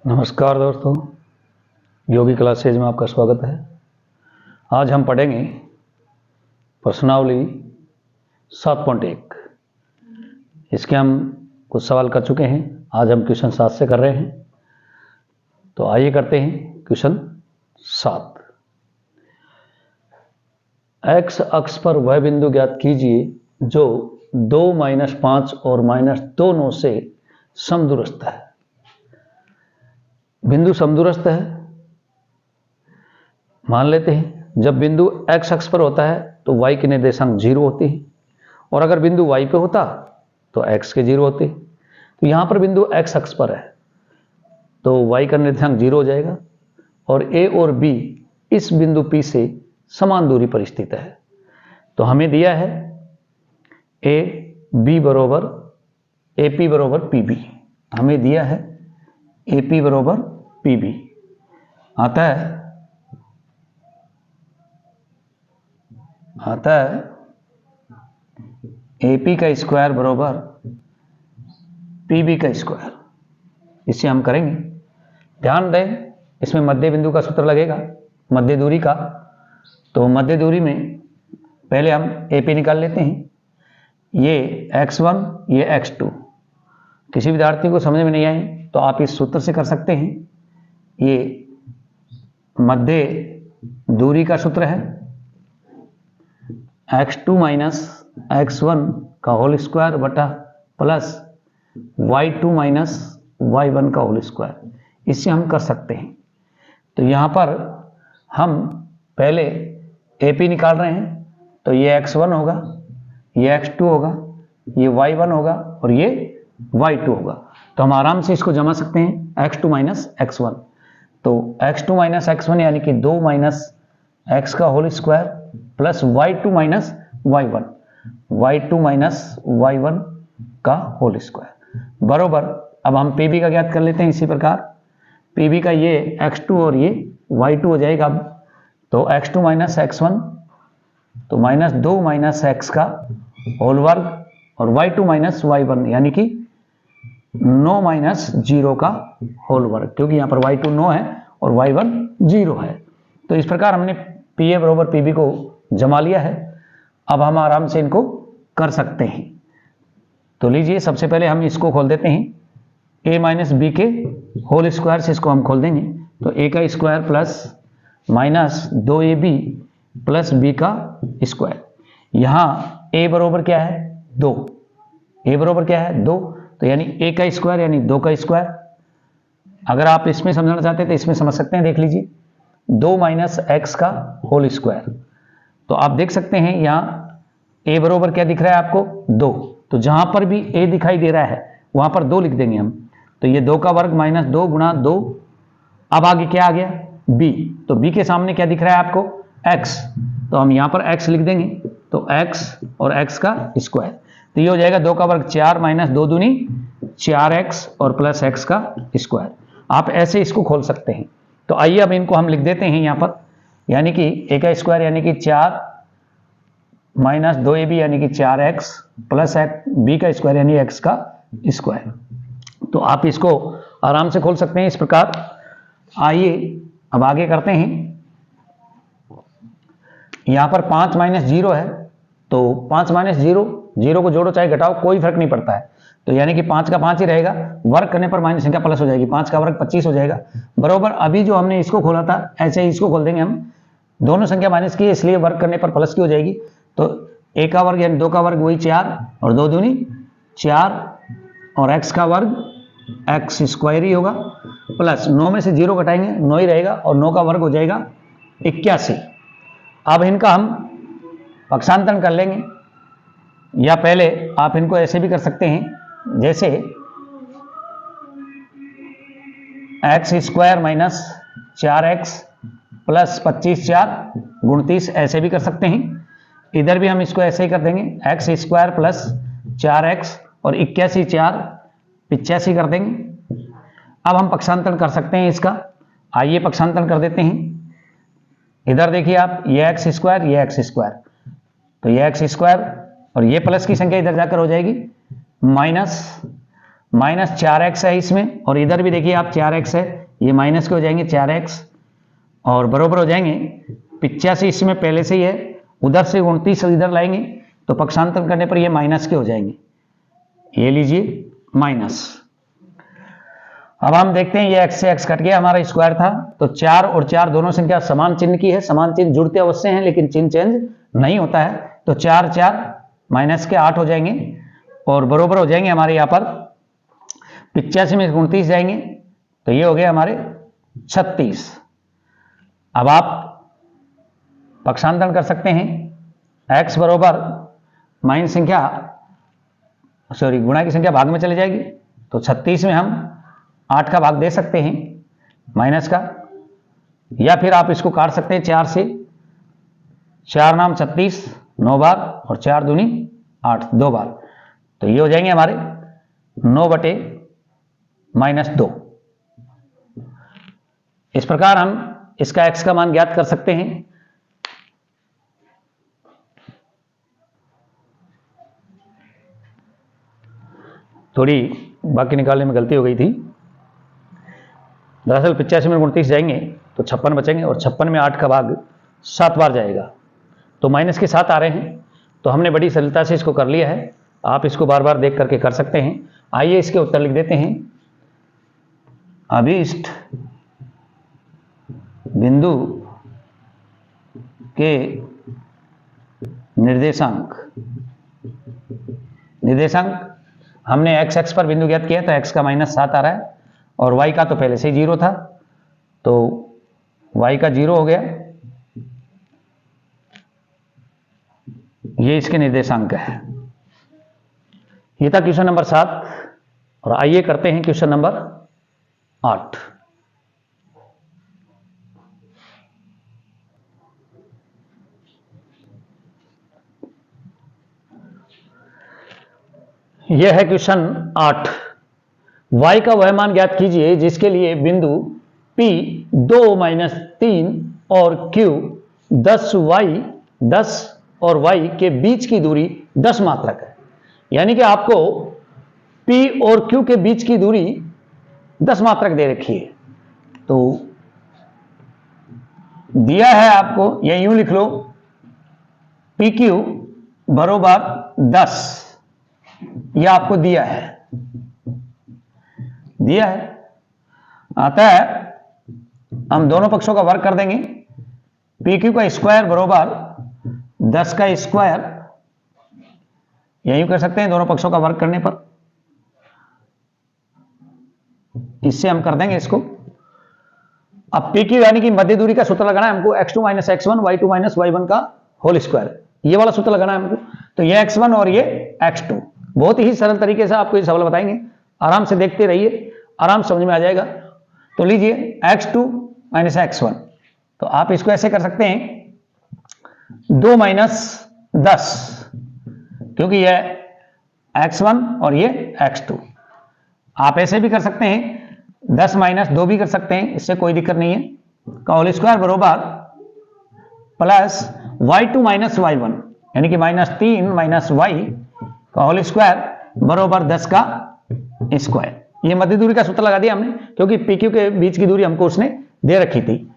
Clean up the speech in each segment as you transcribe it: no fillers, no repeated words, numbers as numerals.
नमस्कार दोस्तों, योगी क्लासेज में आपका स्वागत है। आज हम पढ़ेंगे प्रश्नावली 7.1। इसके हम कुछ सवाल कर चुके हैं। आज हम क्वेश्चन 7 से कर रहे हैं। तो आइए करते हैं क्वेश्चन 7। एक्स अक्ष पर वह बिंदु ज्ञात कीजिए जो 2, -5 और -2 9 से समदूरस्थ है। बिंदु समदूरस्थ है, मान लेते हैं। जब बिंदु x अक्ष पर होता है तो y की निर्देशांक 0 होती है, और अगर बिंदु y पे होता तो x के 0 होते। तो यहां पर बिंदु x अक्ष पर है तो y का निर्देशांक 0 हो जाएगा, और a और b इस बिंदु P से समान दूरी पर स्थित है। तो हमें दिया है AP बरोबर PB। हमें दिया है AP बरोबर PB। आता है AP का स्क्वायर बरोबर PB का स्क्वायर। इसे हम करेंगे। ध्यान दें, इसमें मध्य बिंदु का सूत्र लगेगा, मध्य दूरी का। तो मध्य दूरी में पहले हम AP निकाल लेते हैं। ये x1, ये x2। किसी विद्यार्थी को समझ में नहीं आए तो आप इस सूत्र से कर सकते हैं। ये मध्य दूरी का सूत्र है, x2 - x1 का होल स्क्वायर बटा प्लस y2 - y1 का होल स्क्वायर। इससे हम कर सकते हैं। तो यहाँ पर हम पहले AP निकाल रहे हैं। तो ये x1 होगा, ये x2 होगा, ये y1 होगा और ये y2 होगा। तो हम आराम से इसको जमा सकते हैं, x2 - x1। तो x2 - x1 यानी कि 2 - x का whole square plus y2 - y1, y2 - y1 का होल स्क्वायर बरोबर। अब हम PB का ज्ञात कर लेते हैं। इसी प्रकार PB का ये x2 और ये y2 हो जाएगा। तो x2 - x1 तो -2 - x का होल वर्ग और y2 - y1 यानी कि 9 - 0 का होल वर्ग, क्योंकि यहाँ पर y2 9 है और y1 0 है। तो इस प्रकार हमने PA बरोबर PB को जमा लिया है। अब हम आराम से इनको कर सकते हैं। तो लीजिए, सबसे पहले हम इसको खोल देते हैं। A - B के होल स्क्वायर से इसको हम खोल देंगे। तो A का square plus -2AB plus B का स्क्वायर। यहाँ A बरोबर क्या है? 2। A बरोबर क्या है? 2। तो यानी A का स्क्वायर यानी 2 का स्क्वायर। अगर आप इसमें समझना चाहते हैं तो इसमें समझ सकते हैं। देख लीजिए, 2 - x का होल स्क्वायर। तो आप देख सकते हैं यहाँ A बरोबर क्या दिख रहा है आपको? 2। तो जहां पर भी A दिखाई दे रहा है वहां पर 2 लिख देंगे हम। तो ये 2 का वर्ग -2 गुणा 2। अब आगे क्या आ गया? B। तो B के सामने क्या दिख रहा है आपको? x। तो हम यहां पर x लिख देंगे। तो x और x का स्क्वायर। तो ये हो जाएगा 2 का वर्ग 4 - 2 दूनी 4x और प्लस x का स्क्वायर। आप ऐसे इसको खोल सकते हैं। तो आइए अब इनको हम लिख देते हैं यहाँ पर। यानी कि A का स्क्वायर यानी कि 4 - 2AB यानी कि 4x प्लस B का स्क्वायर यानी x का स्क्वायर। तो आप इसको आराम से खोल सकते हैं इस प्रकार। आइए अब आगे करते हैं। यहाँ पर 5 - 0 है। तो 5 - 0, 0 को जोड़ो चाहे घटाओ कोई फर्क नहीं पड़ता है। तो यानी कि 5 का 5 ही रहेगा। वर्ग करने पर माइनस संख्या प्लस हो जाएगी। 5 का वर्ग 25 हो जाएगा बरोबर। अभी जो हमने इसको खोला था ऐसे ही इसको खोल देंगे हम। दोनों संख्या माइनस की है इसलिए वर्ग करने पर प्लस की हो जाएगी। तो A का वर्ग यानी 2 का वर्ग वही 4 और 2 दूनी 4 और x का वर्ग x स्क्वायर ही होगा प्लस 9 में से 0 घटाएंगे 9 ही रहेगा और 9 का वर्ग हो जाएगा 81। अब इनका हम पक्षांतरण कर लेंगे, या पहले आप इनको ऐसे भी कर सकते हैं जैसे x square minus 4x plus 25 4 29, ऐसे भी कर सकते हैं। इधर भी हम इसको ऐसे ही कर देंगे, x स्क्वायर प्लस 4x और 81 4 85 कर देंगे। अब हम पक्षांतरण कर सकते हैं इसका। आइए पक्षांतरण कर देते हैं। इधर देखिए आप, ये x स्क्वायर ये x स्क्वायर, तो ये x स्क्वायर और ये प्लस की संख्या इधर जाकर हो जाएगी माइनस -4x है इसमें, और इधर भी देखिए आप 4x है, ये माइनस के हो जाएंगे 4x, और बराबर हो जाएंगे 85 इसमें पहले से ही है, उधर से 29 इधर लाएंगे तो पक्षांतर करने पर ये माइनस के हो जाएंगे, ये लीजिए माइनस। अब हम देखते हैं ये x से x कट गया, हमारा स्क्वायर था, तो 4 और 4 दोनों संख्या समान चिन्ह की है, समान चिन्ह जुड़ते अवश्य हैं लेकिन चिन्ह चेंज नहीं होता है, तो 4 4 माइनस के 8 हो जाएंगे, और बरोबर हो जाएंगे हमारे यहाँ पर 85 में 29 जाएंगे, तो ये हो गए हमारे 36। अब आप पक्षांतरण कर सकते हैं, x बरोबर माइनस संख्या गुणा की संख्या भाग में चली जाएगी, तो 36 में हम 8 का भाग दे सकते हैं माइनस का, या फिर आप इसको काट सकते हैं 4 से, 4 नाम 36 9 बार, और 4 दूनी 8 2 बार, तो ये हो जाएंगे हमारे 9/-2। इस प्रकार हम इसका x का मान ज्ञात कर सकते हैं। थोड़ी बाकी निकालने में गलती हो गई थी, दरअसल 85 में 29 जाएंगे तो 56 बचेंगे, और 56 में 8 का भाग 7 बार जाएगा, तो माइनस के 7 आ रहे हैं, तो हमने बड़ी सरलता से इसको कर लिया है। आप इसको बार बार देख करके कर सकते हैं। आइए इसके उत्तर लिख देते हैं। अभीष्ट बिंदु के निर्देशांक हमने x x पर बिंदु ज्ञात किया, तो x का -7 आ रहा है, और y का तो पहले से ही 0 था, तो y का 0 हो गया, ये इसके निर्देशांक है। ये था क्वेश्चन नंबर 7, और आइए करते हैं क्वेश्चन नंबर 8। यह है क्वेश्चन 8। y का वह मान ज्ञात कीजिए जिसके लिए बिंदु P 2-3 और Q 10 और y के बीच की दूरी 10 मात्रक है। यानी कि आपको P और Q के बीच की दूरी 10 मात्रक दे रखी है, तो दिया है आपको, या यूं लिख लो PQ बरोबर 10, यह आपको दिया है अतः हम दोनों पक्षों का वर्ग कर देंगे। PQ का स्क्वायर बरोबर 10 का स्क्वायर, यही कर सकते हैं दोनों पक्षों का वर्ग करने पर, इससे हम कर देंगे इसको। अब PQ यानी कि मध्य दूरी का सूत्र लगाना है हमको, x2 - x1 y2 - y1 का होल स्क्वायर, ये वाला सूत्र लगाना है हमको। तो ये x1 और ये x2, बहुत ही सरल तरीके से आपको ये सवाल बताएंगे, आराम से देखते रहिए, आराम समझ में आ जाएगा। तो लीजिए x2 - x1, तो आप इसको ऐसे कर सकते हैं 2 - 10, क्योंकि यह x1 और ये x2। आप ऐसे भी कर सकते हैं 10 - 2 भी कर सकते हैं, इससे कोई दिक्कत नहीं है, का होल स्क्वायर बरोबर प्लस y2 - y1, यानी कि -3 - y का होल स्क्वायर बरोबर 10 का स्क्वायर। ये मध्य दूरी का सूत्र लगा दिया हमने, क्योंकि PQ के बीच की दूरी हमको उसने दे रखी थी।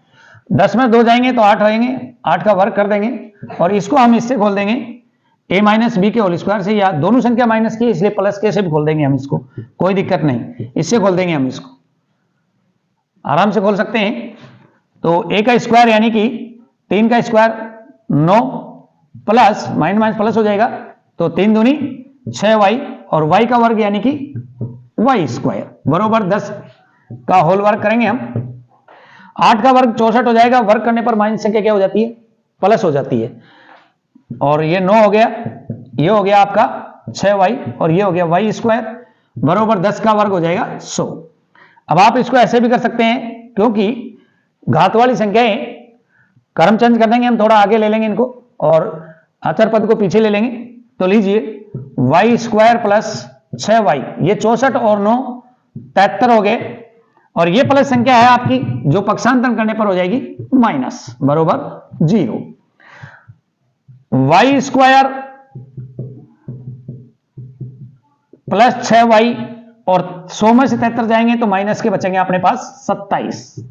10 में 2 जाएंगे तो 8 होंगे, 8 का वर्ग कर देंगे, और इसको हम इससे खोल देंगे a - b के होल स्क्वायर से, या दोनों संख्या माइनस की इसलिए प्लस के से भी खोल देंगे हम इसको, कोई दिक्कत नहीं, इससे खोल देंगे हम इसको, आराम से खोल सकते हैं। तो a का स्क्वायर यानी कि 3 का स्क्वायर 9 प्लस माइनस प्लस हो जाएगा, तो 3 दूनी 6y, और y का वर्ग यानी कि y स्क्वायर बरोबर 10 का होल वर्ग करेंगे हम। 8 का वर्ग 64 हो जाएगा, वर्ग करने पर माइनस संख्या क्या हो जाती है, प्लस हो जाती है, और ये 9 हो गया, ये हो गया आपका 6y, और ये हो गया y स्क्वायर बरोबर 10 का वर्ग हो जाएगा 100। अब आप इसको ऐसे भी कर सकते हैं, क्योंकि घात वाली संख्याएं क्रम चेंज कर देंगे हम, थोड़ा आगे ले लेंगे इनको और अचर पद को पीछे ले लेंगे। तो लीजिए y स्क्वायर प्लस 6y, ये 64 और 9 73 हो गए, और ये प्लस संख्या है आपकी जो पक्षांतरण करने पर हो जाएगी माइनस बरोबर 0। y स्क्वायर प्लस 6y और 100 में से 73 जाएंगे तो माइनस के बचेंगे अपने पास 27।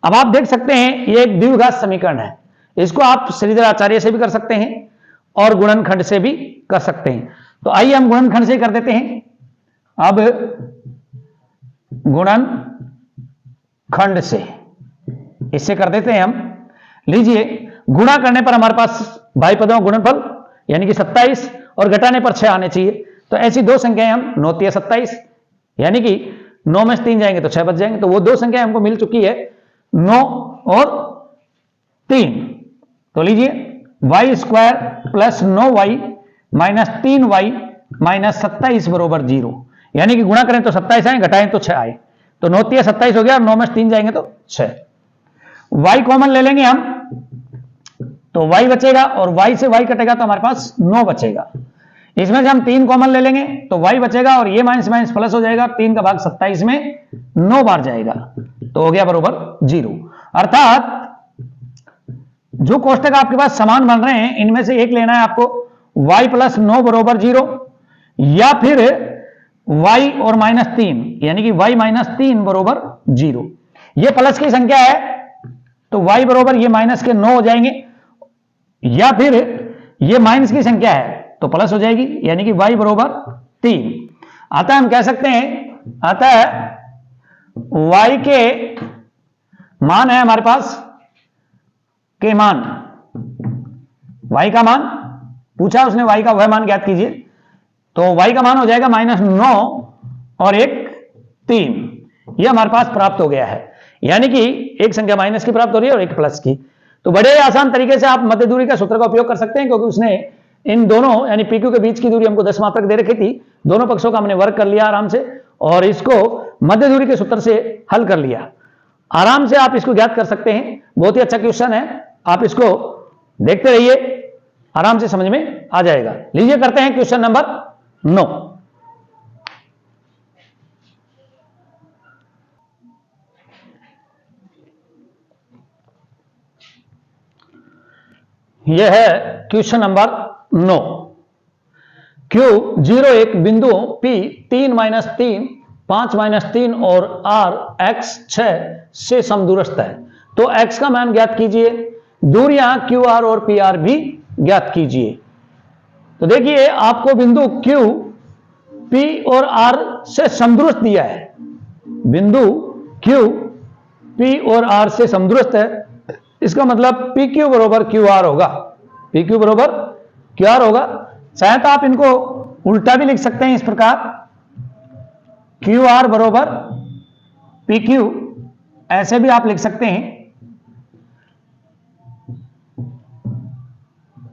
अब आप देख सकते हैं ये एक द्विघात समीकरण है, इसको आप श्रीधर आचार्य से भी कर सकते हैं और गुणनखंड से भी कर सकते हैं। तो आइए हम गुणनखंड से कर देते हैं। अब गुणनखंड से इससे कर देते हैं हम। लीजिए, गुणा करने पर हमारे पास भाई पदों गुणनफल यानी कि 27 और घटाने पर 6 आने चाहिए। तो ऐसी दो संख्याएं हम 9 3 27 यानी कि 9 में से 3 जाएंगे तो 6 बच जाएंगे। तो वो दो संख्याएं हमको मिल चुकी है 9 और 3। तो लीजिए Y square plus 9y minus 3y minus 27 बरोबर 0, यानी कि गुणा करें तो 27 आए, घटाएं तो 6 आए। तो 9 3 27 हो गया और 9 में से 3 जाएंगे तो 6। y कॉमन ले लेंगे हम, तो y बचेगा और y से y कटेगा तो हमारे पास 9 बचेगा। इसमें से हम 3 कॉमन ले लेंगे तो y बचेगा और ये माइनस माइनस प्लस हो जाएगा। 3 का भाग 27 में 9 बार जाएगा तो हो गया बरोबर 0। अर्थात जो कोष्टक आपके पास समान बन रहे हैं इनमें से एक लेना है आपको, y प्लस 9 बरोबर 0 या फिर y और माइनस 3 यानी कि y माइनस 3 बरोबर 0। ये प्लस की संख्या है तो y बरोबर ये माइनस के 9 हो जाएंगे, या फिर ये माइनस की संख्या है तो प्लस हो जाएगी यानी कि y बरोबर 3। अतः हम कह सकते हैं, अतः y के मान है हमारे पास के मान, y का मान पूछा उसने, y का वह मान ज्ञात कीजिए। तो y का मान हो जाएगा माइनस 9 और 1 3, यह हमारे पास प्राप्त हो गया है। यानी कि एक संख्या माइनस की प्राप्त हो रही है और एक प्लस की। तो बड़े आसान तरीके से आप मध्य दूरी का सूत्र का उपयोग कर सकते हैं, क्योंकि उसने इन दोनों यानी PQ के बीच की दूरी हमको 10 मात्रक दे रखी थी। दोनों पक्षों का हमने वर्ग कर लिया आराम से और इसको मध्य दूरी के सूत्र से हल कर लिया। आराम से आप इसको ज्ञात कर सकते हैं। बहुत ही अच्छा क्वेश्चन है, आप इसको देखते रहिए, आराम से समझ में आ जाएगा। लीजिए करते हैं क्वेश्चन नंबर 9। यह है क्वेश्चन नंबर 9। Q 0 1 बिंदु P 3 माइनस 3 5 माइनस 3 और R X 6 से समदूरस्थ है। तो X का मान ज्ञात कीजिए, दूरियां QR और PR भी ज्ञात कीजिए। तो देखिए आपको बिंदु Q P और R से समदूरस्थ दिया है। बिंदु Q P और R से समदूरस्थ है, इसका मतलब PQ बरोबर QR होगा, PQ बरोबर QR होगा। चाहे तो आप इनको उल्टा भी लिख सकते हैं इस प्रकार, QR बरोबर PQ, ऐसे भी आप लिख सकते हैं।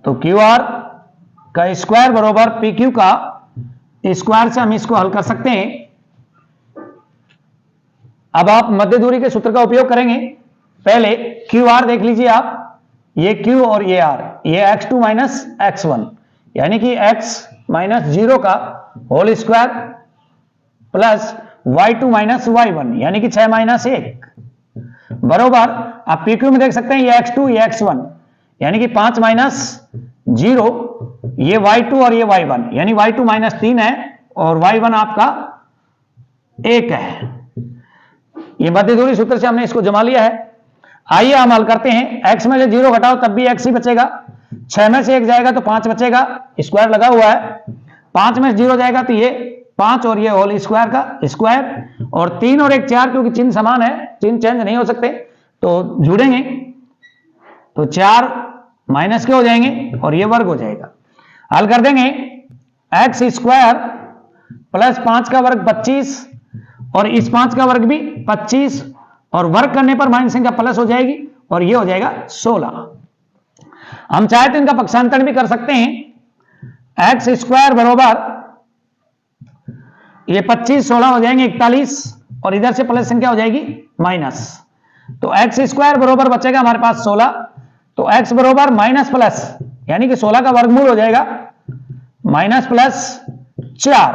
तो QR का स्क्वायर बरोबर PQ का स्क्वायर से हम इसको हल कर सकते हैं। अब आप मध्य दूरी के सूत्र का उपयोग करेंगे। पहले QR देख लीजिए आप, ये Q और ये R, ये x2 माइनस x1 यानी कि x माइनस 0 का whole square plus y2 minus y1 यानी कि 6 माइनस 1 बरोबर, आप PQ में देख सकते हैं ये x2 ये x1 यानी कि 5 माइनस 0, ये y2 और ये y1 यानी y2 माइनस 3 है और y1 आपका 1 है। ये मध्य दूरी सूत्र से हमने इसको जमा लिया है। आइए हम हल करते हैं। x में से 0 घटाओ तब भी x ही बचेगा, 6 में से 1 जाएगा तो 5 बचेगा, स्क्वायर लगा हुआ है। 5 में से 0 जाएगा तो ये 5 और ये होल स्क्वायर का स्क्वायर, और 3 और 1 4, क्योंकि चिन्ह समान है, चिन्ह चेंज नहीं हो सकते तो जुड़ेंगे तो 4 माइनस के हो जाएंगे और ये वर्ग हो जाएगा। हल कर देंगे, एक्स स्क्वायर प्लस 5 का वर्ग 25 और इस 5 का वर्ग भी 25 और वर्ग करने पर माइनस संख्या प्लस हो जाएगी और ये हो जाएगा 16। हम चाहे तो इनका पक्षांतर भी कर सकते हैं। एक्स स्क्वायर बरोबर ये 25 16 हो जाएंगे 41 और इधर से प्लस संख्या हो जाएगी माइनस, तो एक्स स्क्वायर बरोबर बचेगा हमारे पास 16। तो x बरोबर माइनस प्लस यानी कि 16 का वर्गमूल हो जाएगा माइनस प्लस 4।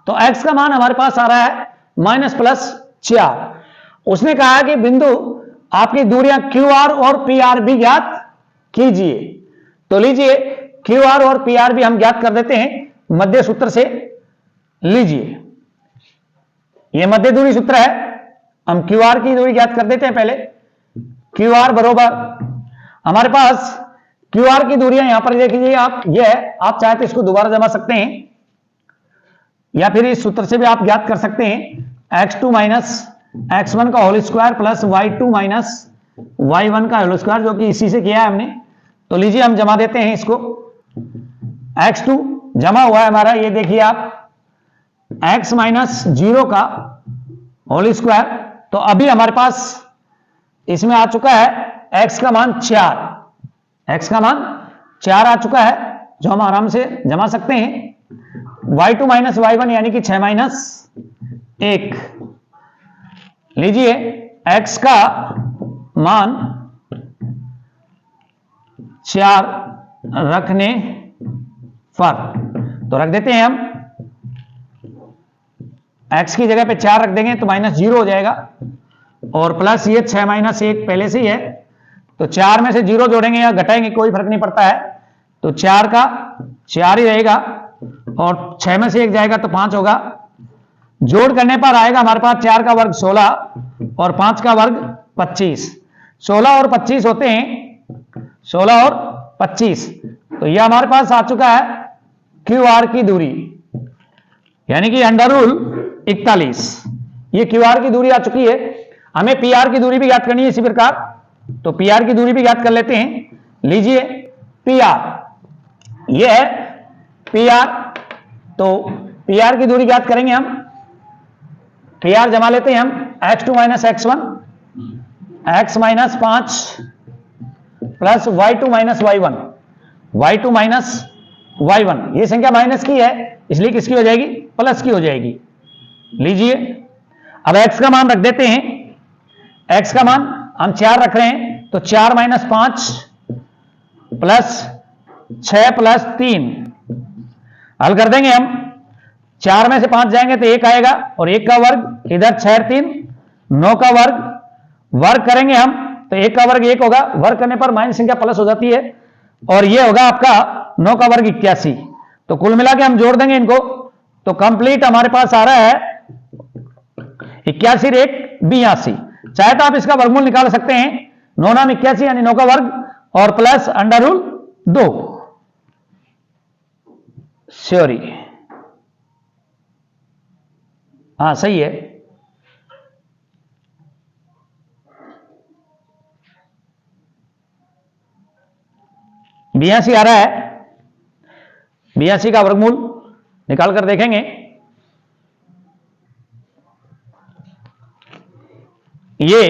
तो x का मान हमारे पास आ रहा है माइनस प्लस 4। उसने कहा कि बिंदु आपकी दूरियां QR और PR भी ज्ञात कीजिए। तो लीजिए QR और PR भी हम ज्ञात कर देते हैं मध्य सूत्र से। लीजिए ये मध्य दूरी सूत्र है। हम क्यू आर की दूरी ज्ञात कर देते हैं पहले। क्यू आर बरोबर हमारे पास क्यू आर की दूरियां यहां पर देख लीजिए आप, ये है, आप चाहे तो इसको दोबारा जमा सकते हैं या फिर इस सूत्र से भी आप ज्ञात कर सकते हैं। x2 माइनस x1 का whole square plus y2 minus y1 का होल स्क्वायर, जो कि इसी से किया है हमने। तो लीजिए हम जमा देते हैं इसको। x2 जमा हुआ है हमारा, ये देखिए आप, x माइनस 0 का होल स्क्वायर। तो अभी हमारे पास इसमें आ चुका है x का मान 4, x का मान 4 आ चुका है, जो हम आराम से जमा सकते हैं। y2 माइनस y1 यानी कि 6 माइनस 1। लीजिए x का मान 4 रखने पर, तो रख देते हैं हम, x की जगह पे 4 रख देंगे तो माइनस 0 हो जाएगा, और प्लस ये 6 माइनस 1 पहले से ही है, तो 4 में से 0 जोड़ेंगे या घटाएंगे कोई फर्क नहीं पड़ता है, तो 4 का 4 ही रहेगा, और 6 में से 1 जाएगा तो 5 होगा। जोड़ करने पर आएगा हमारे पास 4 का वर्ग 16 और 5 का वर्ग 25। 16 और 25 होते हैं, 16 और 25। तो यह हमारे पास आ चुका है क्यू आर की दूरी, यानी कि अंडर रूल 41। ये क्यू आर की दूरी आ चुकी है। हमें पी आर की दूरी भी ज्ञात करनी है इसी प्रकार, तो पी आर की दूरी भी ज्ञात कर लेते हैं। लीजिए पी आर, ये है पी आर, तो पी आर की दूरी ज्ञात करेंगे हम। पी आर जमा लेते हैं हम, x2 minus x1, x minus 5 plus y2 minus y1, y2 minus y1। ये संख्या माइनस की है, इसलिए किसकी हो जाएगी, प्लस की हो जाएगी। लीजिए अब x का मान रख देते हैं। x का मान हम 4 रख रहे हैं, तो 4 माइनस 5 प्लस 6 प्लस 3, हल कर देंगे हम। 4 में से 5 जाएंगे तो 1 आएगा, और 1 का वर्ग, इधर 6 3 9 का वर्ग, वर्ग करेंगे हम तो 1 का वर्ग 1 होगा, वर्ग करने पर माइनस संख्या प्लस हो जाती है, और ये होगा आपका 9 का वर्ग 81। तो कुल मिला के हम जोड़ देंगे इनको, तो कंप्लीट हमारे पास आ रहा है 81 1 82। चाहे तो आप इसका वर्गमूल निकाल सकते हैं, 9 नाम 81 यानी 9 का वर्ग और प्लस अंडर रूल 2। सॉरी, हाँ सही है। बयासी आ रहा है, 82 का वर्गमूल निकाल कर देखेंगे। ये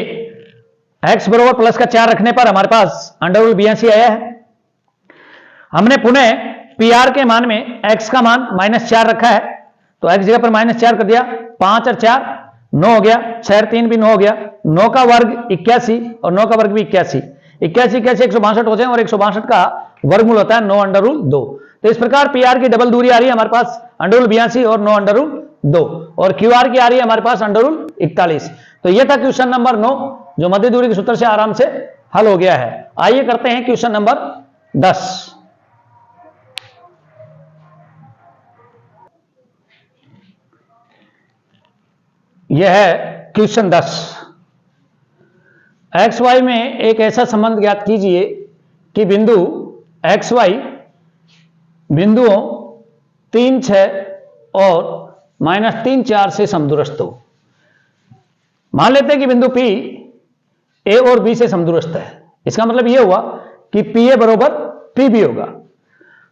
x बराबर प्लस का 4 रखने पर हमारे पास अंडर रूल 82 आया है। हमने पुनः पी आर के मान में x का मान -4 रखा है, तो x जगह पर -4 कर दिया, 5 और 4 9 हो गया, 6 और 3 भी 9 हो गया, 9 का वर्ग 81 और 9 का वर्ग भी 81। 81 कैसे 162 हो जाए, और 162 का वर्गमूल होता है 9 अंडर रूल 2। तो इस प्रकार पी आर की डबल दूरी आ रही है हमारे पास अंडर रूल 82 और 9 अंडर रूल 2, और क्यू आर की आ रही है हमारे पास अंडर रूल 41। तो यह था क्वेश्चन नंबर 9, जो मध्य दूरी के सूत्र से आराम से हल हो गया है। आइए करते हैं क्वेश्चन नंबर 10। यह है क्वेश्चन 10। एक्स वाई में एक ऐसा संबंध ज्ञात कीजिए कि बिंदु एक्स वाई बिंदुओं 3 6 और -3 4 से समदूरस्थ हो। मान लेते हैं कि बिंदु P A और B से समदूरस्थ है। इसका मतलब यह हुआ कि PA बरोबर PB होगा।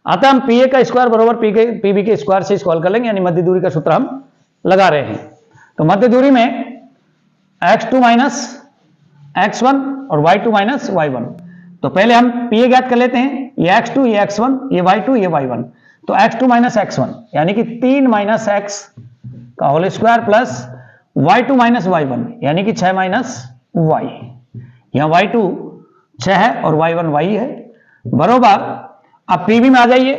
अतः हम PA का स्क्वायर बरोबर PB के स्क्वायर से सॉल्व कर लेंगे, यानी मध्य दूरी का सूत्र हम लगा रहे हैं। तो मध्य दूरी में x2 माइनस x1 और y2 माइनस y1। तो पहले हम PA ज्ञात कर लेते हैं, ये x2 ये x1 ये y2 ये y1। तो x2 माइनस x1 यानी कि 3 माइनस x का whole square plus y2 minus y1 यानी कि 6 माइनस y। यहां y2 6 है और y1 y है, बरोबर। अब PB में आ जाइए,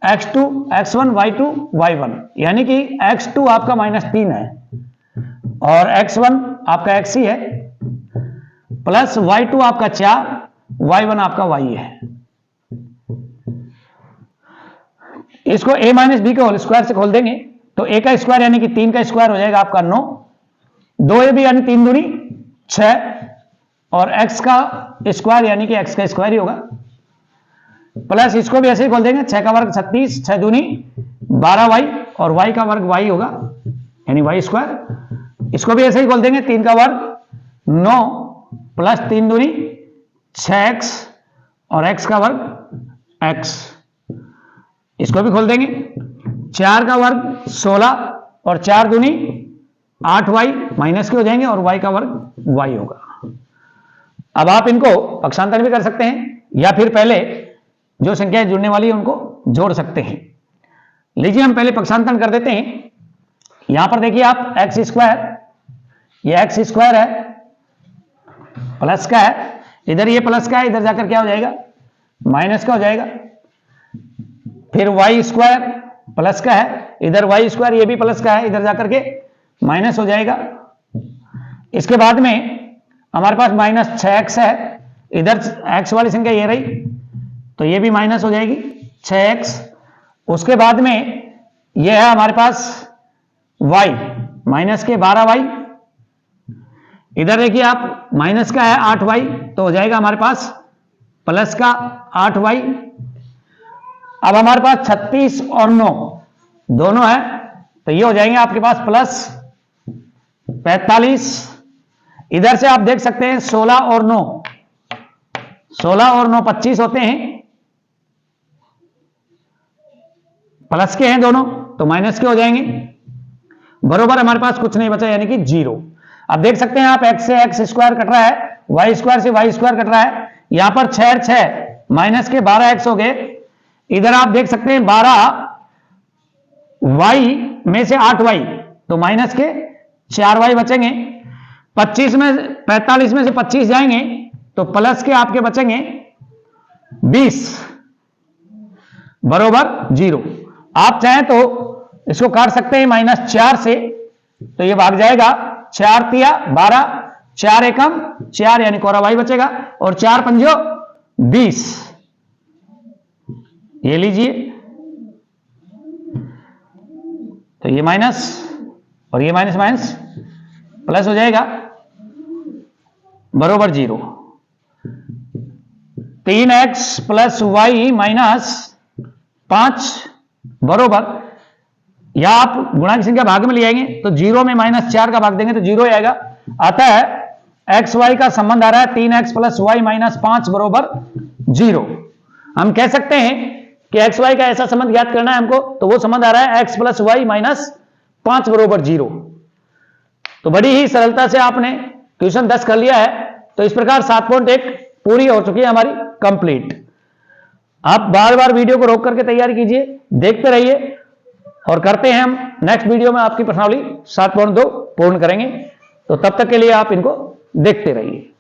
x2 x1 y2 y1 यानी कि x2 आपका -3 है और x1 आपका x ही है, प्लस y2 आपका 4 y1 आपका y है। इसको a माइनस बी के होल स्क्वायर से खोल देंगे तो a का स्क्वायर यानी कि 3 का स्क्वायर हो जाएगा आपका 9, 2ab यानी 3 दूनी 6 और x का स्क्वायर यानी कि x का स्क्वायर ही होगा, प्लस इसको भी ऐसे ही खोल देंगे, 6 का वर्ग 36, 6 दूनी 12y और y का वर्ग y होगा यानी y स्क्वायर। इसको भी ऐसे ही खोल देंगे, 3 का वर्ग 9 प्लस 3 दूनी 6x और x का वर्ग x। इसको भी खोल देंगे, 4 का वर्ग 16 और 4 दूनी 8y माइनस के हो जाएंगे और y का वर्ग y होगा। अब आप इनको पक्षांतर भी कर सकते हैं या फिर पहले जो संख्याएं जुड़ने वाली है उनको जोड़ सकते हैं। लीजिए हम पहले पक्षांतर कर देते हैं। यहां पर देखिए आप एक्स स्क्वायर, ये एक्स स्क्वायर है प्लस का है, इधर ये प्लस का है, इधर जाकर क्या हो जाएगा माइनस का हो जाएगा। फिर वाई स्क्वायर प्लस का है, इधर वाई स्क्वायर ये भी प्लस का है, इधर जाकर के माइनस हो जाएगा। इसके बाद में हमारे पास माइनस 6x है, इधर x वाली संख्या ये रही तो ये भी माइनस हो जाएगी 6x। उसके बाद में ये है हमारे पास y माइनस के 12y, इधर देखिए आप माइनस का है 8y तो हो जाएगा हमारे पास प्लस का 8y। अब हमारे पास 36 और 9 दोनों है तो ये हो जाएंगे आपके पास प्लस 45। इधर से आप देख सकते हैं 16 और 9, 16 और 9 25 होते हैं, प्लस के हैं दोनों तो माइनस के हो जाएंगे, बरोबर हमारे पास कुछ नहीं बचा यानी कि 0। अब देख सकते हैं आप x से x स्क्वायर कट रहा है, y स्क्वायर से y स्क्वायर कट रहा है, यहां पर 6 6 माइनस के 12x हो गए। इधर आप देख सकते हैं 12y में से 8y तो माइनस के 4y बचेंगे, 45 में से 25 जाएंगे तो प्लस के आपके बचेंगे 20 बरोबर 0। आप चाहें तो इसको काट सकते हैं -4 से तो ये भाग जाएगा 4 तिया 12, 4 एकम 4 यानी कोरा y बचेगा और 4 पंजो 20। ये लीजिए तो ये माइनस और ये माइनस माइनस प्लस हो जाएगा बरोबर 0। 3x प्लस वाई माइनस 5 बरोबर, या आप गुणा की संख्या भाग में ले आएंगे तो 0 में -4 का भाग देंगे तो 0 आएगा। अतः एक्स वाई का संबंध आ रहा है 3x प्लस वाई माइनस 5 बरोबर 0। हम कह सकते हैं कि एक्स वाई का ऐसा संबंध ज्ञात करना है हमको तो वो संबंध आ रहा है x प्लस वाई माइनस 5 बरोबर 0। तो बड़ी ही सरलता से आपने क्वेश्चन 10 कर लिया है। तो इस प्रकार 7.1 पूरी हो चुकी है हमारी कंप्लीट। आप बार बार वीडियो को रोक करके तैयारी कीजिए, देखते रहिए और करते हैं हम नेक्स्ट वीडियो में आपकी प्रश्नावली 7.2 पूर्ण करेंगे। तो तब तक के लिए आप इनको देखते रहिए।